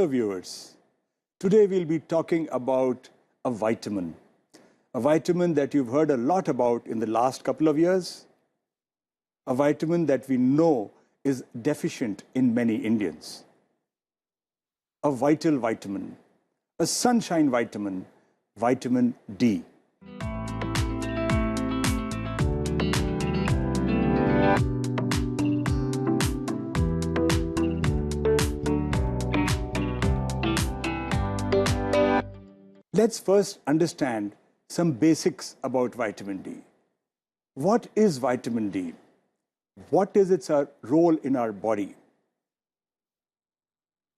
Hello viewers, today we'll be talking about a vitamin that you've heard a lot about in the last couple of years, a vitamin that we know is deficient in many Indians, a vital vitamin, a sunshine vitamin, vitamin D. Let's first understand some basics about vitamin D. What is vitamin D? What is its role in our body?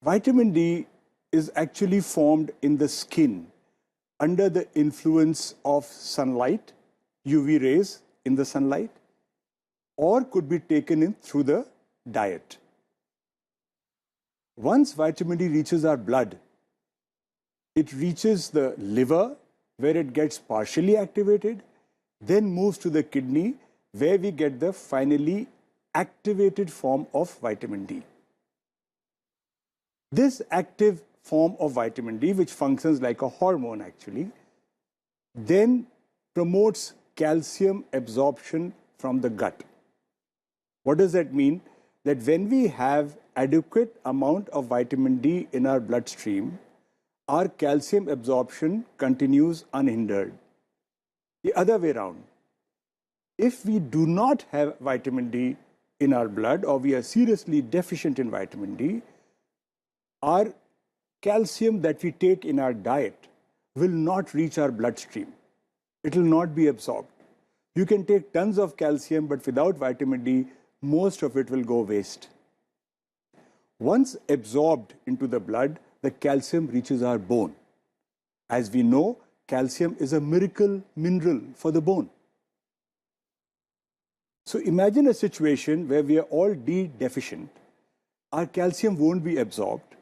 Vitamin D is actually formed in the skin under the influence of sunlight, UV rays in the sunlight, or could be taken in through the diet. Once vitamin D reaches our blood, it reaches the liver, where it gets partially activated, then moves to the kidney, where we get the finally activated form of vitamin D. This active form of vitamin D, which functions like a hormone actually, then promotes calcium absorption from the gut. What does that mean? That when we have adequate amount of vitamin D in our bloodstream, our calcium absorption continues unhindered. The other way around, if we do not have vitamin D in our blood, or we are seriously deficient in vitamin D, our calcium that we take in our diet will not reach our bloodstream. It will not be absorbed. You can take tons of calcium, but without vitamin D, most of it will go waste. Once absorbed into the blood, the calcium reaches our bone. As we know, calcium is a miracle mineral for the bone. So imagine a situation where we are all D deficient. Our calcium won't be absorbed.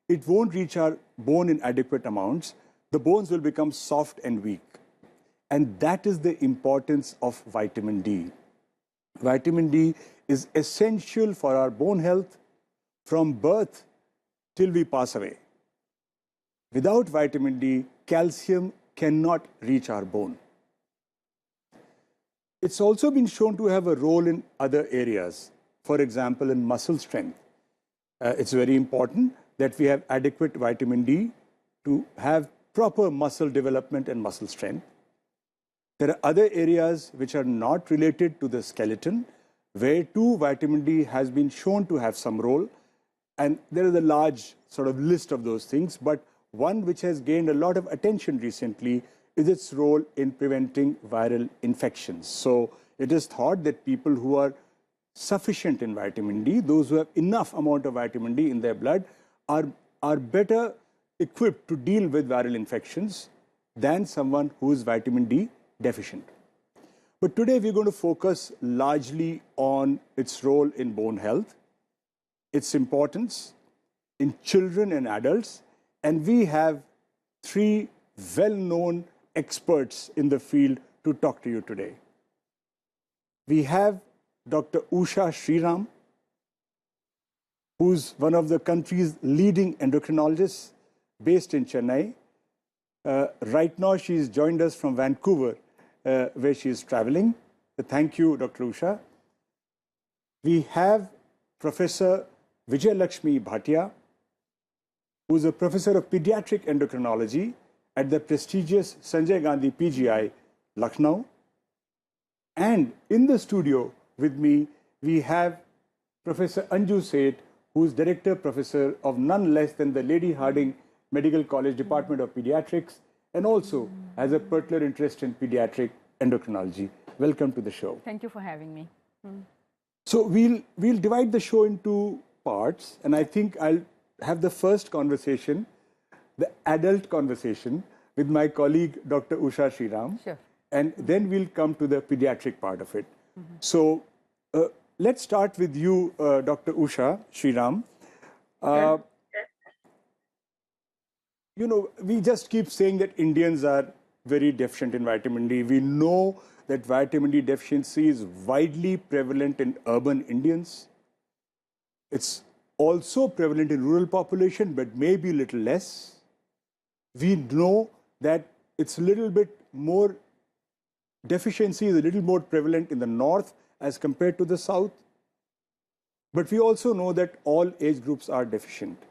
It won't reach our bone in adequate amounts. The bones will become soft and weak. And that is the importance of vitamin D. Vitamin D is essential for our bone health from birth till we pass away. Without vitamin D, calcium cannot reach our bone. It's also been shown to have a role in other areas. For example, in muscle strength. It's very important that we have adequate vitamin D to have proper muscle development and muscle strength. There are other areas which are not related to the skeleton, where too vitamin D has been shown to have some role. And there is a large sort of list of those things, but one which has gained a lot of attention recently is its role in preventing viral infections. So it is thought that people who are sufficient in vitamin D, those who have enough amount of vitamin D in their blood, are better equipped to deal with viral infections than someone who is vitamin D deficient. But today we're going to focus largely on its role in bone health, its importance in children and adults, and we have three well-known experts in the field to talk to you today. We have Dr. Usha Sriram, who's one of the country's leading endocrinologists based in Chennai. Right now, she's joined us from Vancouver, where she is traveling. Thank you, Dr. Usha. We have Professor Vijayalakshmi Bhatia, who is a professor of Pediatric Endocrinology at the prestigious Sanjay Gandhi PGI, Lucknow. And in the studio with me, we have Professor Anju Seth, who is Director Professor of none less than the Lady Hardinge Medical College Department of Pediatrics, and also has a particular interest in pediatric endocrinology. Welcome to the show. Thank you for having me. So we'll divide the show into parts, and I think I'll have the first conversation, the adult conversation, with my colleague, Dr. Usha Sriram. Sure. And then we'll come to the pediatric part of it. So let's start with you, Dr. Usha Sriram. You know, we just keep saying that Indians are very deficient in vitamin D. We know that vitamin D deficiency is widely prevalent in urban Indians. It's also prevalent in rural population, but maybe a little less. We know that it's a little bit more, deficiency is a little more prevalent in the north as compared to the south. But we also know that all age groups are deficient.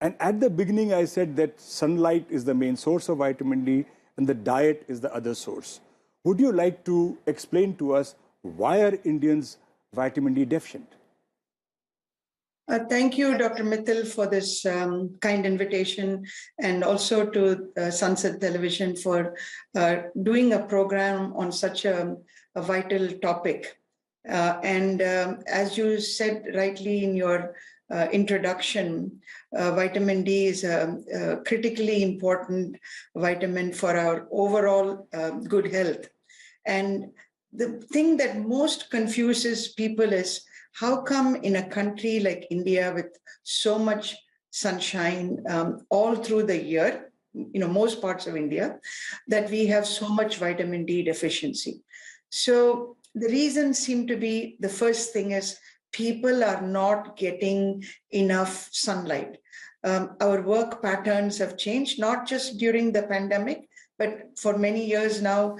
And at the beginning, I said that sunlight is the main source of vitamin D and the diet is the other source. Would you like to explain to us why are Indians vitamin D deficient? Thank you, Dr. Mittal, for this kind invitation, and also to Sansad Television for doing a program on such a vital topic. As you said rightly in your introduction, vitamin D is a critically important vitamin for our overall good health. And the thing that most confuses people is, how come in a country like India with so much sunshine all through the year, most parts of India, that we have so much vitamin D deficiency? So the reasons seem to be, the first thing is people are not getting enough sunlight. Our work patterns have changed, not just during the pandemic, but for many years now,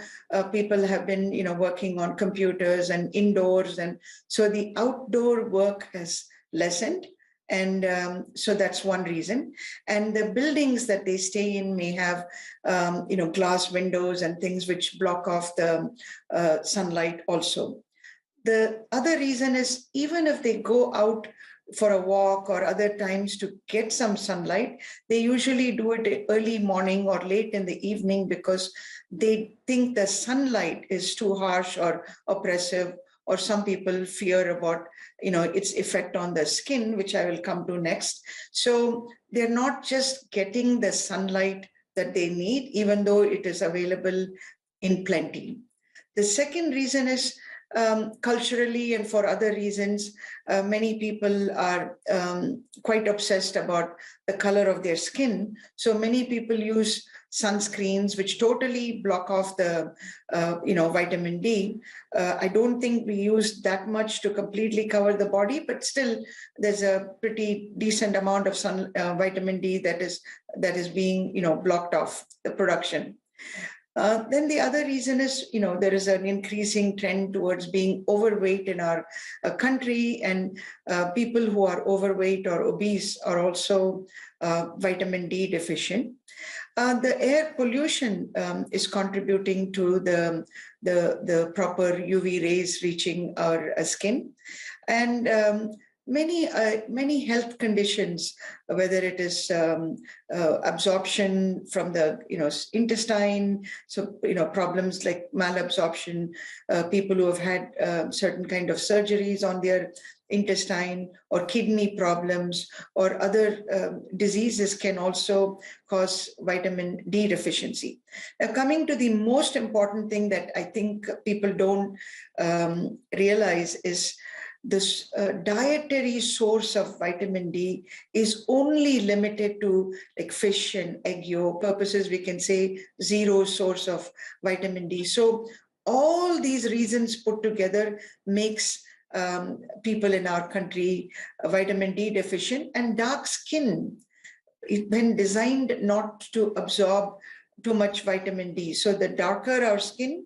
people have been, working on computers and indoors. And so the outdoor work has lessened. And so that's one reason. And the buildings that they stay in may have, glass windows and things which block off the sunlight also. The other reason is, even if they go out for a walk or other times to get some sunlight, they usually do it early morning or late in the evening because they think the sunlight is too harsh or oppressive, or some people fear about, its effect on the skin, which I will come to next. So they're not just getting the sunlight that they need, even though it is available in plenty. The second reason is, culturally and for other reasons, many people are quite obsessed about the color of their skin. So many people use sunscreens which totally block off the, vitamin D. I don't think we use that much to completely cover the body, but still there's a pretty decent amount of vitamin D that is being, blocked off the production. Then the other reason is, there is an increasing trend towards being overweight in our country, and people who are overweight or obese are also vitamin D deficient. The air pollution is contributing to the proper UV rays reaching our skin. And many health conditions, whether it is absorption from the intestine, so problems like malabsorption, people who have had certain kind of surgeries on their intestine, or kidney problems, or other diseases can also cause vitamin D deficiency. Now, coming to the most important thing that I think people don't realize is, this dietary source of vitamin D is only limited to like fish and egg yolk purposes. We can say zero source of vitamin D. So all these reasons put together makes people in our country vitamin D deficient. And dark skin, when designed not to absorb too much vitamin D. So the darker our skin,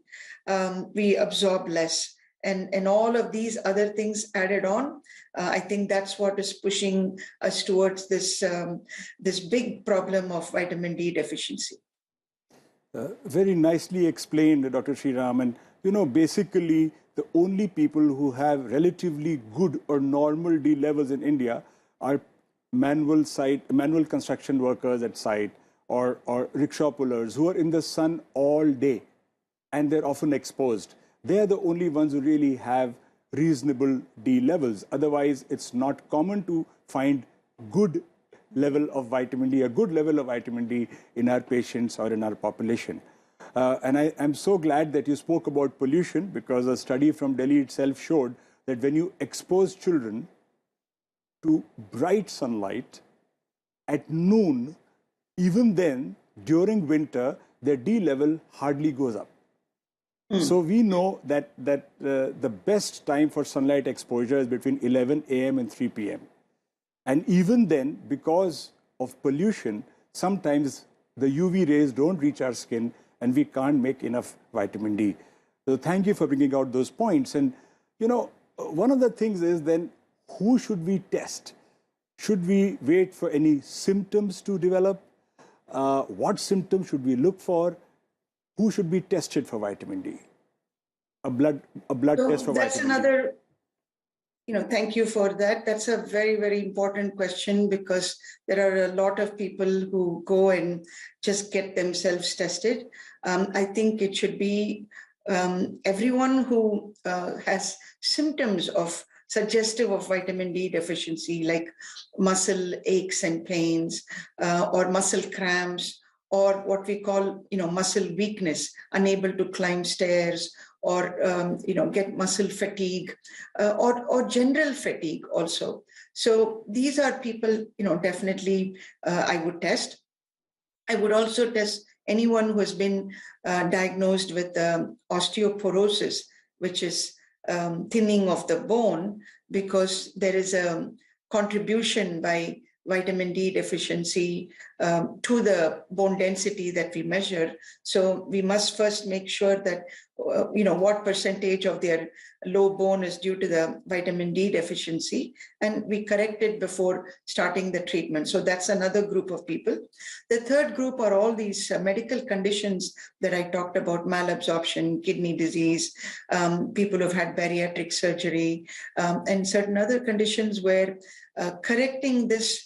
we absorb less. And all of these other things added on, I think that's what is pushing us towards this big problem of vitamin D deficiency. Very nicely explained, Dr. Sriram. And, basically, the only people who have relatively good or normal D levels in India are manual construction workers at site, or rickshaw pullers who are in the sun all day, and they're often exposed. They are the only ones who really have reasonable D levels. Otherwise, it's not common to find good level of vitamin D, a good level of vitamin D in our patients or in our population. And I'm so glad that you spoke about pollution, because a study from Delhi itself showed that when you expose children to bright sunlight at noon, even then, during winter, their D level hardly goes up. So we know that the best time for sunlight exposure is between 11 a.m. and 3 p.m. And even then, because of pollution, sometimes the UV rays don't reach our skin and we can't make enough vitamin D. So thank you for bringing out those points. And, one of the things is then, who should we test? Should we wait for any symptoms to develop? What symptoms should we look for? Who should be tested for vitamin D? A blood test for that's vitamin another, thank you for that. That's a very, very important question, because there are a lot of people who go and just get themselves tested. I think it should be everyone who has symptoms of suggestive of vitamin D deficiency, like muscle aches and pains, or muscle cramps, or what we call, muscle weakness, unable to climb stairs, or get muscle fatigue, or general fatigue also. So these are people, definitely I would test. I would also test anyone who has been diagnosed with osteoporosis, which is thinning of the bone, because there is a contribution by vitamin D deficiency to the bone density that we measure. So we must first make sure that, what percentage of their low bone is due to the vitamin D deficiency, and we correct it before starting the treatment. So that's another group of people. The third group are all these medical conditions that I talked about: malabsorption, kidney disease, people who've had bariatric surgery, and certain other conditions where correcting this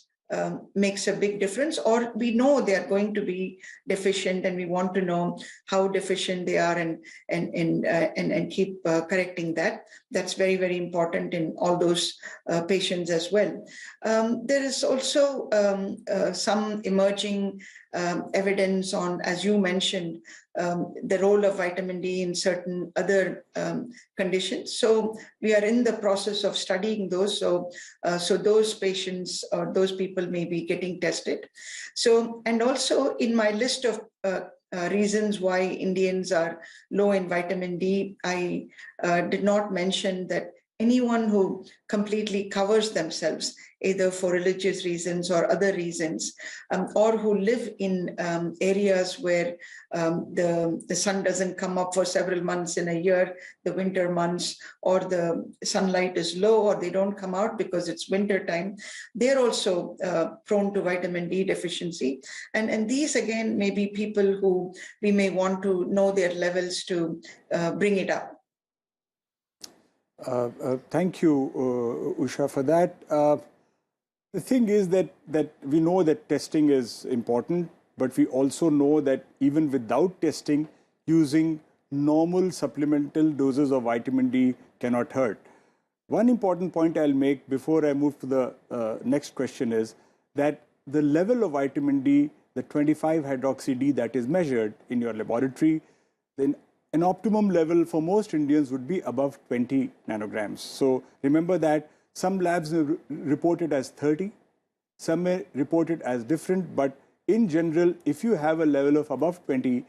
makes a big difference, or we know they are going to be deficient and we want to know how deficient they are, and keep correcting that. That's very, very important in all those patients as well. There is also some emerging evidence on, as you mentioned, the role of vitamin D in certain other conditions. So we are in the process of studying those. So those patients or those people may be getting tested. So, and also in my list of reasons why Indians are low in vitamin D, I did not mention that anyone who completely covers themselves, either for religious reasons or other reasons, or who live in areas where the sun doesn't come up for several months in a year, the winter months, or the sunlight is low, or they don't come out because it's winter time, they're also prone to vitamin D deficiency. And these, again, may be people who we may want to know their levels to bring it up. Thank you, Usha, for that. The thing is that we know that testing is important, but we also know that even without testing, using normal supplemental doses of vitamin D cannot hurt. One important point I'll make before I move to the next question is that the level of vitamin D, the 25-hydroxy-D that is measured in your laboratory, then an optimum level for most Indians would be above 20 nanograms. So remember that some labs report it as 30, some may report it as different, but in general, if you have a level of above 20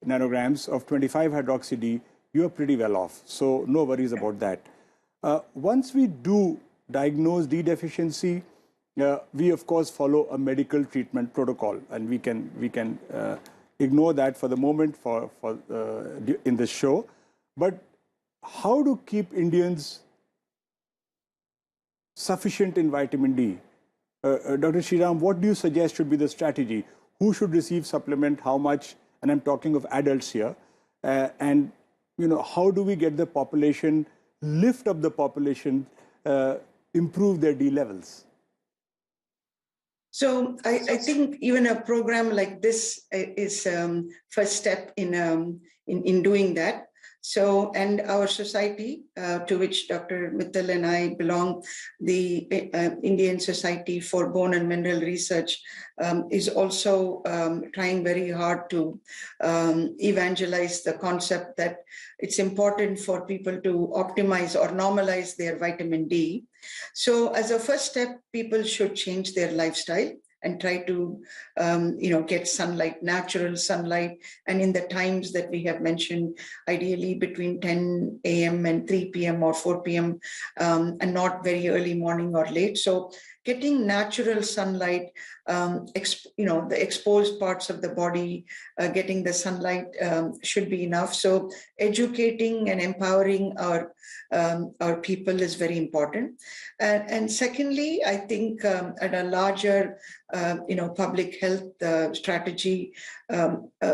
nanograms of 25-hydroxy-D, you are pretty well off. So no worries about that. Once we do diagnose D deficiency, we of course follow a medical treatment protocol, and we can ignore that for the moment in this show. But how to keep Indians sufficient in vitamin D? Dr. Sriram, what do you suggest should be the strategy? Who should receive supplement, how much? And I'm talking of adults here. And how do we get the population, lift up the population, improve their D levels? So I think even a program like this is first step in doing that. So, and our society, to which Dr. Mittal and I belong, the Indian Society for Bone and Mineral Research, is also trying very hard to evangelize the concept that it's important for people to optimize or normalize their vitamin D. So as a first step, people should change their lifestyle and try to, get sunlight, natural sunlight. And in the times that we have mentioned, ideally between 10 a.m. and 3 p.m. or 4 p.m. And not very early morning or late. So getting natural sunlight, the exposed parts of the body, getting the sunlight should be enough. So educating and empowering our people is very important. And secondly, I think at a larger, public health strategy,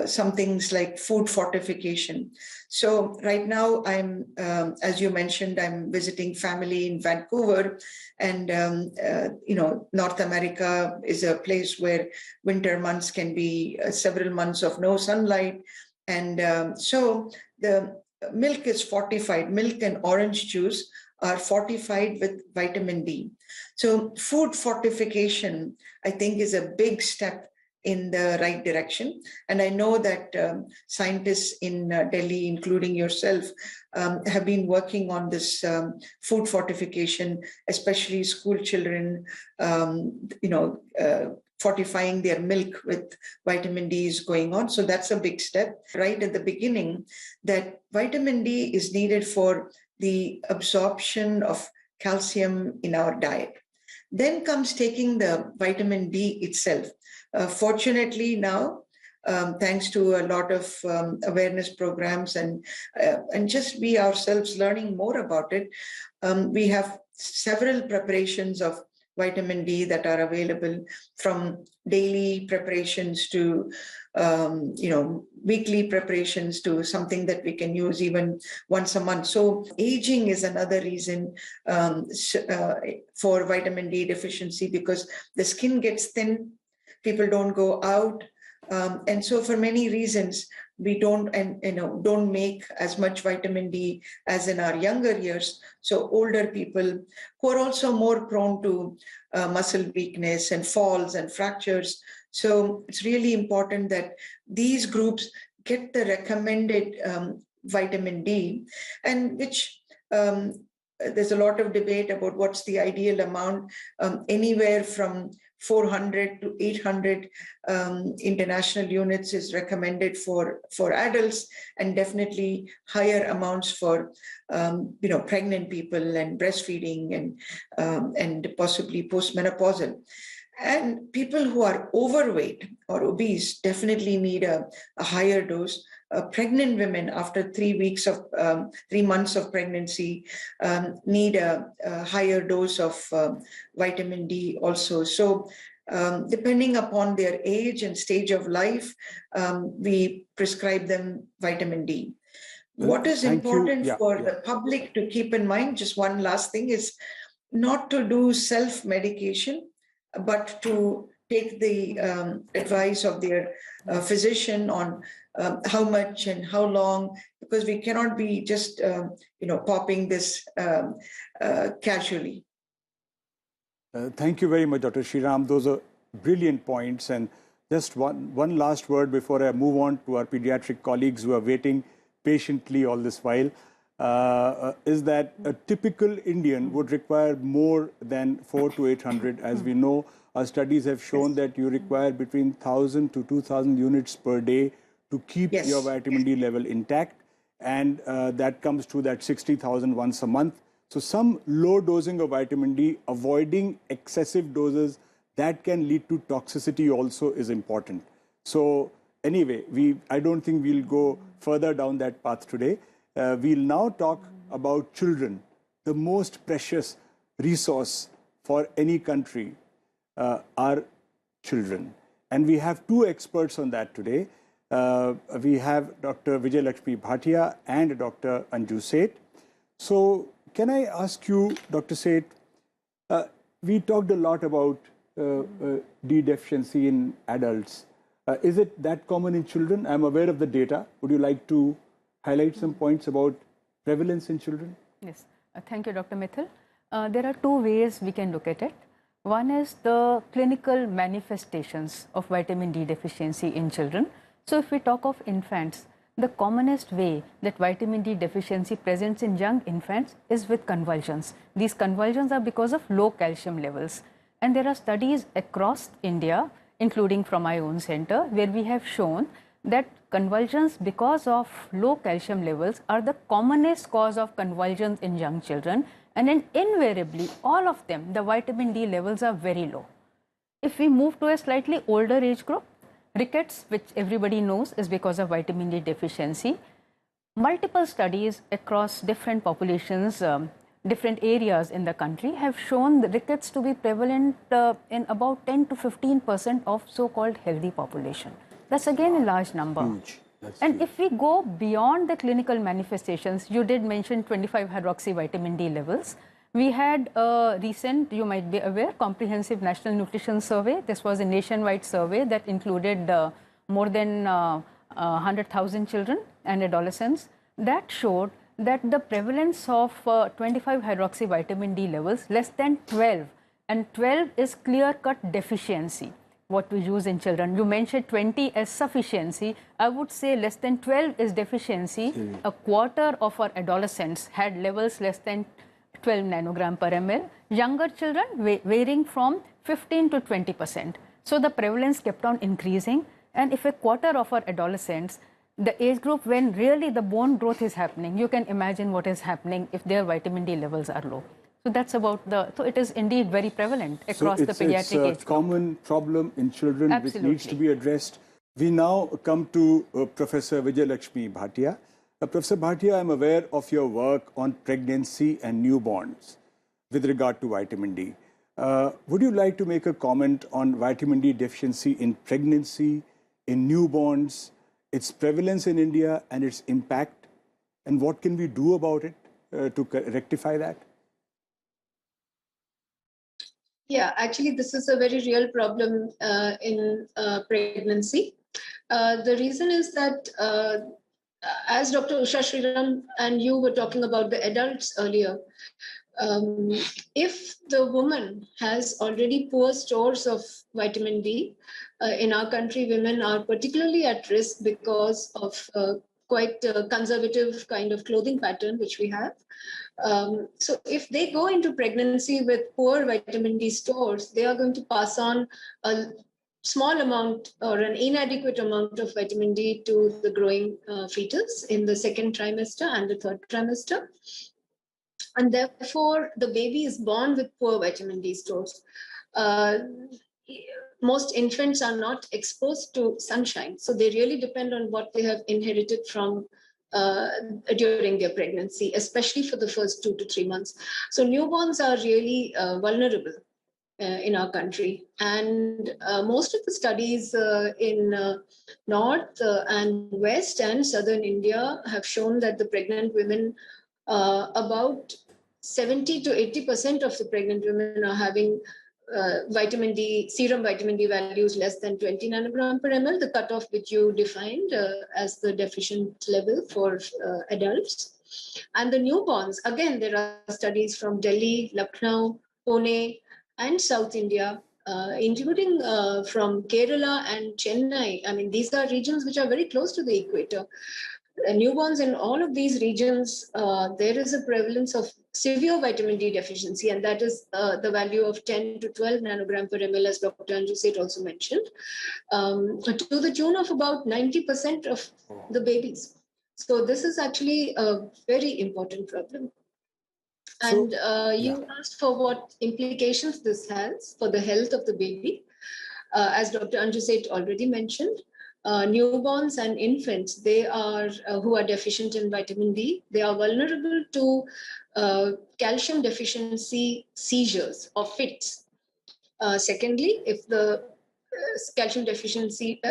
some things like food fortification. So right now I'm, as you mentioned, I'm visiting family in Vancouver, and North America is a place where winter months can be several months of no sunlight. And so the milk is fortified. Milk and orange juice are fortified with vitamin D. So food fortification, I think, is a big step in the right direction. And I know that scientists in Delhi, including yourself, have been working on this food fortification, especially school children, fortifying their milk with vitamin D is going on. So that's a big step. Right at the beginning, that vitamin D is needed for the absorption of calcium in our diet. Then comes taking the vitamin D itself. Fortunately now, thanks to a lot of awareness programs and just we ourselves learning more about it, we have several preparations of vitamin D that are available, from daily preparations to weekly preparations to something that we can use even once a month. So aging is another reason for vitamin D deficiency, because the skin gets thin, people don't go out, and so for many reasons we don't make as much vitamin D as in our younger years. So older people who are also more prone to muscle weakness and falls and fractures. So it's really important that these groups get the recommended vitamin D, and which there's a lot of debate about what's the ideal amount, anywhere from 400 to 800 international units is recommended for adults, and definitely higher amounts for pregnant people and breastfeeding and possibly postmenopausal. And people who are overweight or obese definitely need a higher dose. Pregnant women after 3 months of pregnancy need a higher dose of vitamin D also. So depending upon their age and stage of life, we prescribe them vitamin D. What is important for the public to keep in mind, just one last thing, is not to do self-medication, but to take the advice of their physician on how much and how long, because we cannot be just popping this casually. Thank you very much, Dr. Sriram. Those are brilliant points. And just one last word before I move on to our pediatric colleagues who are waiting patiently all this while, is that a typical Indian would require more than 400 to 800. As we know, our studies have shown that you require between 1,000 to 2,000 units per day to keep your vitamin D level intact. And that comes to that 60,000 once a month. So some low dosing of vitamin D, avoiding excessive doses that can lead to toxicity also is important. So anyway, I don't think we'll go further down that path today. We'll now talk about children, the most precious resource for any country are children. And we have two experts on that today. We have Dr. Vijayalakshmi Bhatia and Dr. Anju Seth. So can I ask you, Dr. Seth, we talked a lot about D deficiency in adults. Is it that common in children? I'm aware of the data. Would you like to highlight some points about prevalence in children? Yes. Thank you, Dr. Mithil. There are two ways we can look at it. One is the clinical manifestations of vitamin D deficiency in children. So if we talk of infants, the commonest way that vitamin D deficiency presents in young infants is with convulsions. These convulsions are because of low calcium levels. And there are studies across India, including from my own center, where we have shown that convulsions because of low calcium levels are the commonest cause of convulsions in young children. And then invariably, all of them, the vitamin D levels are very low. If we move to a slightly older age group, rickets, which everybody knows is because of vitamin D deficiency, multiple studies across different populations, different areas in the country have shown the rickets to be prevalent in about 10 to 15% of so-called healthy population. That's again a large number. Huge. And if we go beyond the clinical manifestations, you did mention 25-hydroxy vitamin D levels. We had a recent, you might be aware, comprehensive national nutrition survey. This was a nationwide survey that included more than 100,000 children and adolescents. That showed that the prevalence of 25-hydroxy vitamin D levels less than 12, and 12 is clear-cut deficiency, what we use in children. You mentioned 20 as sufficiency. I would say less than 12 is deficiency. A quarter of our adolescents had levels less than 12 nanogram per ml. Younger children varying from 15 to 20%. So the prevalence kept on increasing. And if a quarter of our adolescents, the age group when really the bone growth is happening, you can imagine what is happening if their vitamin D levels are low. So that's about so it is indeed very prevalent across the pediatric age group. It's a common problem in children. Absolutely. Which needs to be addressed. We now come to Professor Vijayalakshmi Bhatia. Professor Bhatia, I'm aware of your work on pregnancy and newborns with regard to vitamin D. Would you like to make a comment on vitamin D deficiency in pregnancy, in newborns, its prevalence in India and its impact, and what can we do about it to rectify that? Yeah, actually, this is a very real problem in pregnancy. The reason is that, as Dr. Usha Sriram and you were talking about the adults earlier, if the woman has already poor stores of vitamin D, in our country, women are particularly at risk because of quite a conservative kind of clothing pattern which we have. So if they go into pregnancy with poor vitamin D stores, they are going to pass on a small amount or an inadequate amount of vitamin D to the growing fetus in the second trimester and the third trimester. And therefore, the baby is born with poor vitamin D stores. Most infants are not exposed to sunshine, so they really depend on what they have inherited from during their pregnancy, especially for the first 2 to 3 months. So newborns are really vulnerable in our country. And most of the studies in North and West and Southern India have shown that the pregnant women, about 70 to 80% of the pregnant women are having vitamin D, serum vitamin D values less than 20 nanogram per ml, the cutoff which you defined as the deficient level for adults. And the newborns, again, there are studies from Delhi, Lucknow, Pune, and South India, including from Kerala and Chennai. I mean, these are regions which are very close to the equator. Newborns in all of these regions, there is a prevalence of severe vitamin D deficiency, and that is the value of 10 to 12 nanogram per ml, as Dr. Anjuseth also mentioned, to the tune of about 90% of the babies. So this is actually a very important problem. And you asked for what implications this has for the health of the baby. As Dr. Anjuseth already mentioned, newborns and infants, they are who are deficient in vitamin D, they are vulnerable to calcium deficiency seizures or fits. Secondly, if the calcium deficiency,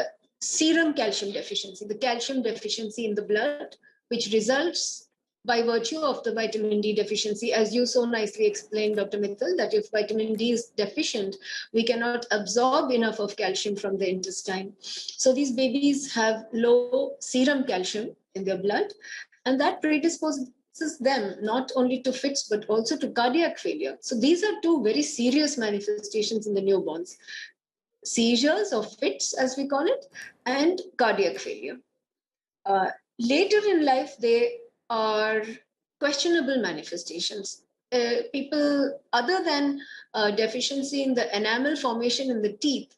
serum calcium deficiency, the calcium deficiency in the blood, which results by virtue of the vitamin D deficiency, as you so nicely explained, Dr. Mittal, that if vitamin D is deficient, we cannot absorb enough of calcium from the intestine. So these babies have low serum calcium in their blood, and that predisposes them not only to fits, but also to cardiac failure. So these are two very serious manifestations in the newborns: seizures or fits, as we call it, and cardiac failure. Later in life, they are questionable manifestations. People, other than deficiency in the enamel formation in the teeth,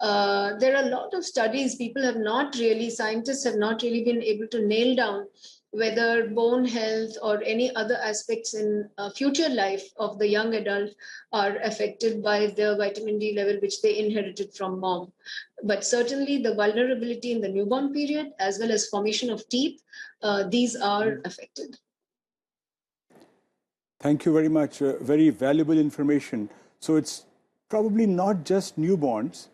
there are a lot of studies. People have not really, scientists have not really been able to nail down whether bone health or any other aspects in future life of the young adult are affected by the vitamin D level, which they inherited from mom. But certainly the vulnerability in the newborn period, as well as formation of teeth, these are affected. Thank you very much. Very valuable information. So it's probably not just newborns,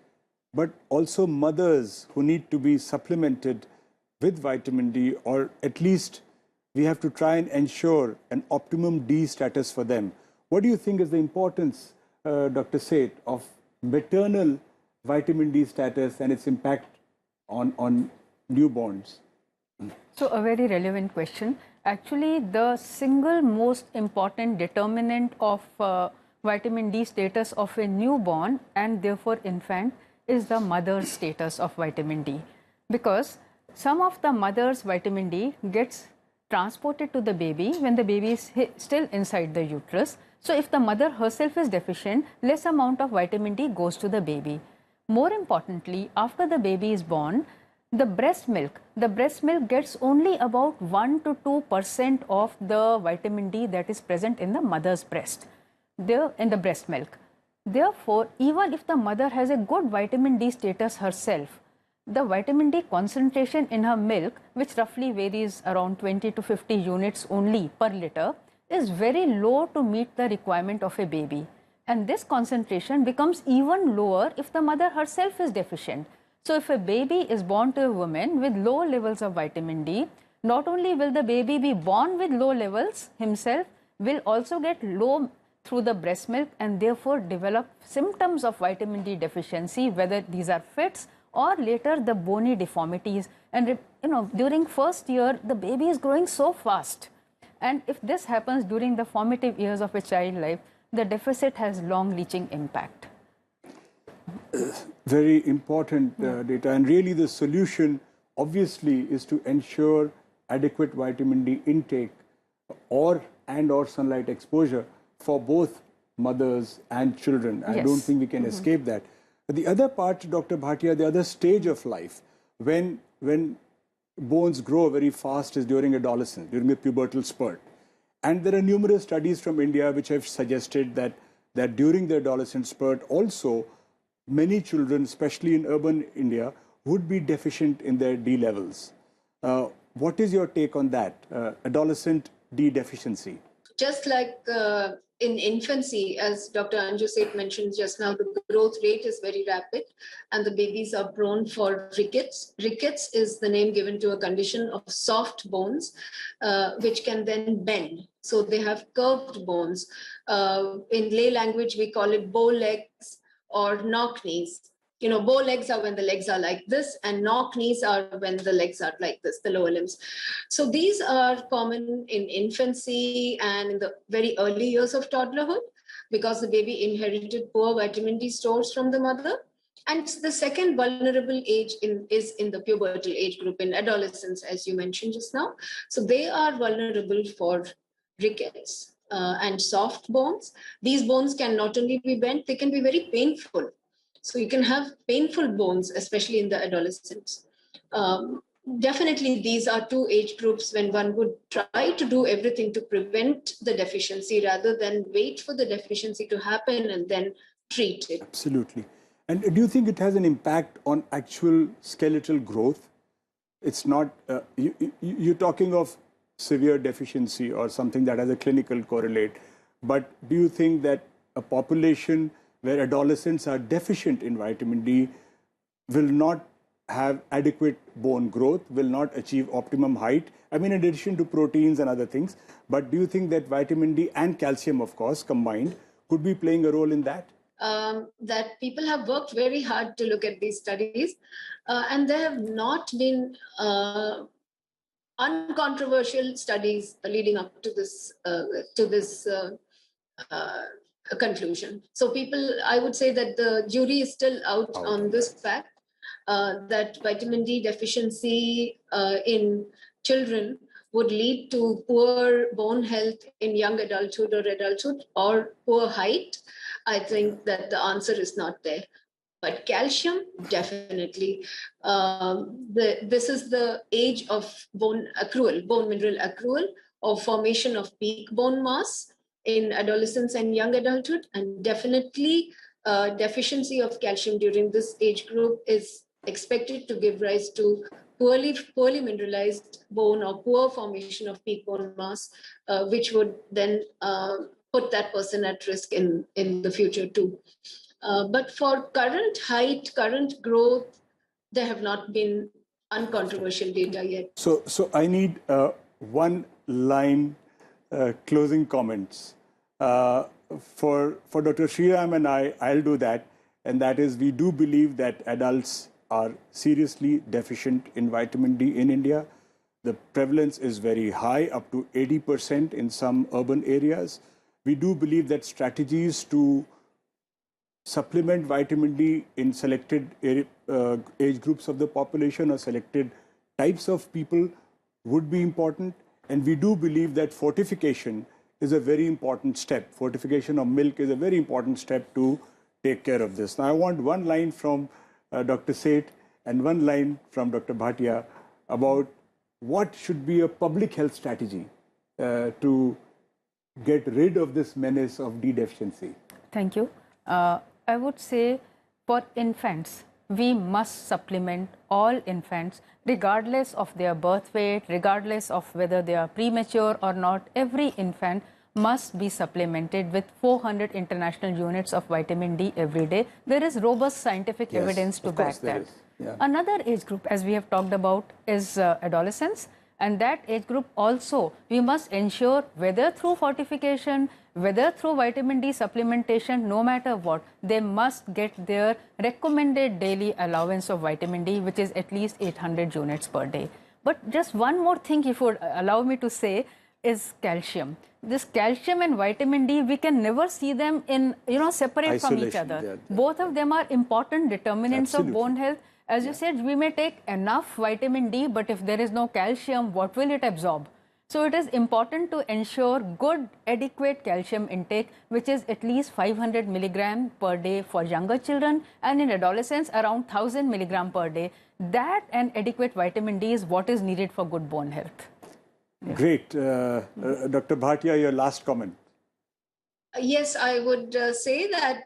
but also mothers who need to be supplemented with vitamin D, or at least we have to try and ensure an optimum D status for them. What do you think is the importance, Dr. Seth, of maternal vitamin D status and its impact on newborns? So a very relevant question. Actually, the single most important determinant of vitamin D status of a newborn and therefore infant is the mother's status of vitamin D. Because some of the mother's vitamin D gets transported to the baby when the baby is still inside the uterus. So if the mother herself is deficient, less amount of vitamin D goes to the baby. More importantly, after the baby is born, the breast milk gets only about 1 to 2% of the vitamin D that is present in the mother's breast, in the breast milk. Therefore, even if the mother has a good vitamin D status herself, the vitamin D concentration in her milk, which roughly varies around 20 to 50 units only per liter, is very low to meet the requirement of a baby. And this concentration becomes even lower if the mother herself is deficient. So if a baby is born to a woman with low levels of vitamin D, not only will the baby be born with low levels himself, will also get low through the breast milk and therefore develop symptoms of vitamin D deficiency, whether these are fits or later the bony deformities. And during first year, the baby is growing so fast. And if this happens during the formative years of a child life, the deficit has long-reaching impact. Very important data, and really the solution obviously is to ensure adequate vitamin D intake or sunlight exposure for both mothers and children. I don't think we can escape that. But the other part, Dr. Bhatia, the other stage of life when bones grow very fast is during adolescence, during the pubertal spurt. And there are numerous studies from India which have suggested that during the adolescent spurt also many children, especially in urban India, would be deficient in their D levels. What is your take on that, adolescent D deficiency? Just like in infancy, as Dr. Anju Seth mentioned just now, the growth rate is very rapid and the babies are prone for rickets. Rickets is the name given to a condition of soft bones, which can then bend. So they have curved bones. In lay language, we call it bow legs or knock knees. Bow legs are when the legs are like this, and knock knees are when the legs are like this, the lower limbs. So these are common in infancy and in the very early years of toddlerhood because the baby inherited poor vitamin D stores from the mother. And the second vulnerable age is in the pubertal age group, in adolescence, as you mentioned just now. So they are vulnerable for rickets and soft bones. These bones can not only be bent, they can be very painful. So you can have painful bones, especially in the adolescents. Definitely, these are two age groups when one would try to do everything to prevent the deficiency rather than wait for the deficiency to happen and then treat it. Absolutely. And do you think it has an impact on actual skeletal growth? It's not, you're talking of severe deficiency or something that has a clinical correlate, but do you think that a population where adolescents are deficient in vitamin D will not have adequate bone growth, will not achieve optimum height? I mean, in addition to proteins and other things, but do you think that vitamin D and calcium, of course, combined, could be playing a role in that? That people have worked very hard to look at these studies, and there have not been uncontroversial studies leading up to this conclusion. So I would say that the jury is still out on this fact that vitamin D deficiency in children would lead to poor bone health in young adulthood or poor height. I think that the answer is not there. But calcium, definitely. This is the age of bone accrual, bone mineral accrual, or formation of peak bone mass in adolescence and young adulthood. And definitely deficiency of calcium during this age group is expected to give rise to poorly mineralized bone or poor formation of peak bone mass, which would then put that person at risk in the future too. But for current height, current growth, there have not been uncontroversial data yet. So I need one line closing comments. For Dr. Sriram and I'll do that. And that is, we do believe that adults are seriously deficient in vitamin D in India. The prevalence is very high, up to 80% in some urban areas. We do believe that strategies to supplement vitamin D in selected age groups of the population or selected types of people would be important. And we do believe that fortification is a very important step. Fortification of milk is a very important step to take care of this. Now, I want one line from Dr. Seth and one line from Dr. Bhatia about what should be a public health strategy to get rid of this menace of D deficiency. Thank you. I would say for infants, we must supplement all infants regardless of their birth weight, regardless of whether they are premature or not. Every infant must be supplemented with 400 international units of vitamin D every day. There is robust scientific evidence to back that. Yeah. Another age group, as we have talked about, is adolescents. And that age group also, we must ensure whether through fortification, whether through vitamin D supplementation, no matter what, they must get their recommended daily allowance of vitamin D, which is at least 800 units per day. But just one more thing, if you would allow me to say, is calcium. This calcium and vitamin D, we can never see them in, separate from each other. Yeah. Both of them are important determinants Absolutely. of bone health. As you said, we may take enough vitamin D, but if there is no calcium, what will it absorb? So it is important to ensure good, adequate calcium intake, which is at least 500 milligram per day for younger children, and in adolescents, around 1000 milligram per day. That and adequate vitamin D is what is needed for good bone health. Great. Dr. Bhatia, your last comment. Yes, I would say that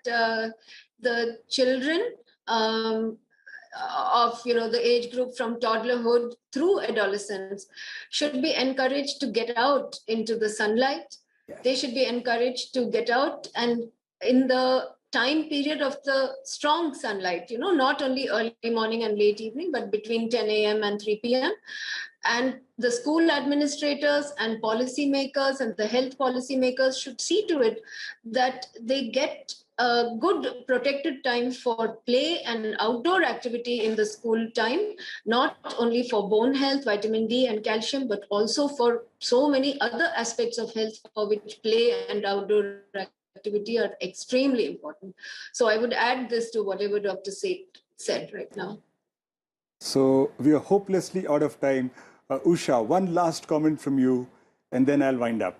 the children of the age group from toddlerhood through adolescence should be encouraged to get out into the sunlight. Yes. They should be encouraged to get out and in the time period of the strong sunlight, not only early morning and late evening, but between 10 a.m. and 3 p.m. And the school administrators and policymakers and the health policymakers should see to it that they get a good protected time for play and outdoor activity in the school time, not only for bone health, vitamin D and calcium, but also for so many other aspects of health for which play and outdoor activity are extremely important. So I would add this to whatever Dr. Seth said right now. So we are hopelessly out of time. Usha, one last comment from you, and then I'll wind up.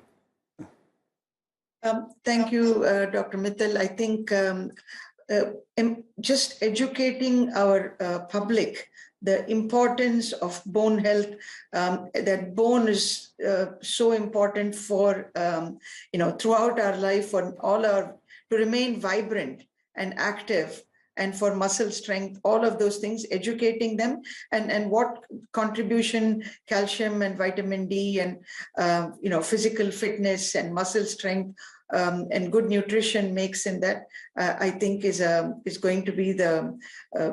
Thank you, Dr. Mittal. I think just educating our public the importance of bone health, that bone is so important for, throughout our life, for to remain vibrant and active, and for muscle strength, all of those things, educating them, and what contribution calcium and vitamin D and, physical fitness and muscle strength and good nutrition makes in that, I think is going to be the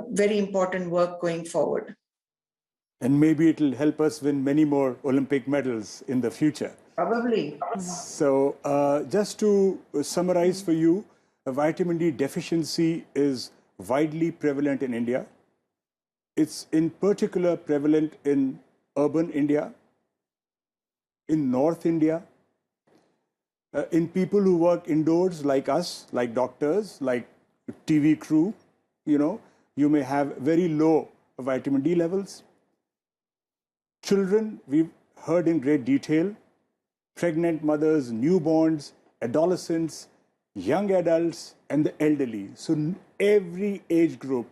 very important work going forward. And maybe it will help us win many more Olympic medals in the future. Probably. So just to summarize for you, vitamin D deficiency is widely prevalent in India. It's in particular prevalent in urban India, in North India, in people who work indoors like us, like doctors, like TV crew. You may have very low vitamin D levels. Children, we've heard in great detail, pregnant mothers, newborns, adolescents, young adults, and the elderly. So every age group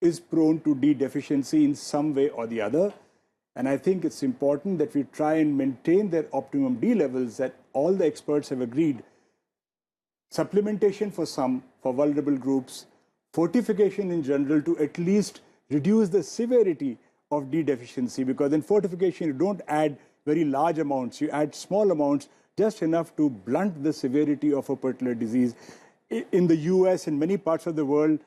is prone to D deficiency in some way or the other. And I think it's important that we try and maintain their optimum D levels that all the experts have agreed. Supplementation for some, for vulnerable groups, fortification in general to at least reduce the severity of D deficiency, because in fortification you don't add very large amounts, you add small amounts, just enough to blunt the severity of a particular disease. In the US and many parts of the world,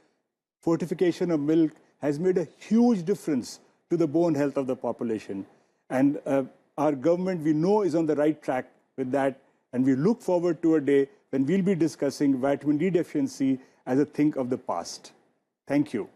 fortification of milk has made a huge difference to the bone health of the population. And our government, we know, is on the right track with that. And we look forward to a day when we'll be discussing vitamin D deficiency as a thing of the past. Thank you.